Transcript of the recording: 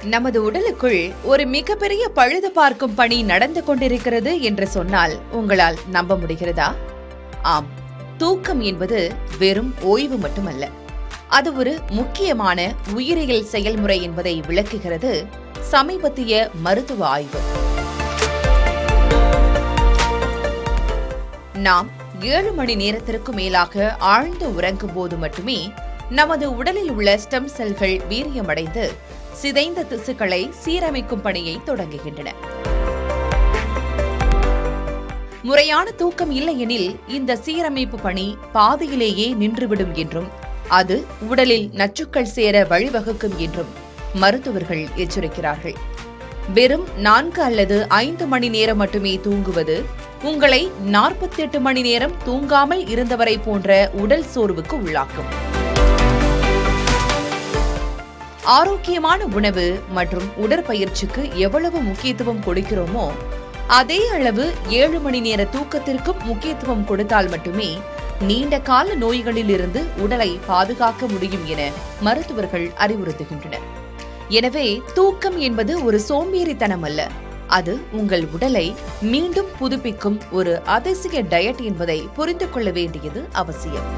நமது உடலுக்குள் ஒரு மிகப்பெரிய பழுது பார்க்கும் பணி நடந்து கொண்டிருக்கிறது என்று சொன்னால் உங்களால் நம்ப முடிகிறதா? ஆம், தூக்கம் என்பது வெறும் ஓய்வு மட்டுமல்ல, அது ஒரு முக்கியமான உயிரியல் செயல்முறை என்பதை விளக்குகிறது சமீபத்திய மருத்துவ ஆய்வு. நாம் 7 மணி நேரத்திற்கு மேலாக ஆழ்ந்து உறங்கும் போது மட்டுமே நமது உடலில் உள்ள ஸ்டெம் செல்கள் வீரியமடைந்து சிதைந்த திசுக்களை சீரமைக்கும் பணியை தொடங்குகின்றன. முறையான தூக்கம் இல்லையெனில் இந்த சீரமைப்பு பணி பாதியிலேயே நின்றுவிடும் என்றும் அது உடலில் நச்சுக்கள் சேர வழிவகுக்கும் என்றும் மருத்துவர்கள் எச்சரிக்கிறார்கள். வெறும் 4 அல்லது 5 மணி நேரம் மட்டுமே தூங்குவது உங்களை 48 மணி நேரம் தூங்காமல் இருந்தவரை போன்ற உடல் சோர்வுக்கு உள்ளாக்கும். ஆரோக்கியமான உணவு மற்றும் உடற்பயிற்சிக்கு எவ்வளவு முக்கியத்துவம் கொடுக்கிறோமோ அதே அளவு 7 மணி நேர தூக்கத்திற்கும் முக்கியத்துவம் கொடுத்தால் மட்டுமே நீண்ட கால நோய்களில் இருந்து உடலை பாதுகாக்க முடியும் என மருத்துவர்கள் அறிவுறுத்துகின்றனர். எனவே தூக்கம் என்பது ஒரு சோம்பேறித்தனம் அல்ல, அது உங்கள் உடலை மீண்டும் புதுப்பிக்கும் ஒரு அதிசய டயட் என்பதை புரிந்து கொள்ள வேண்டியது அவசியம்.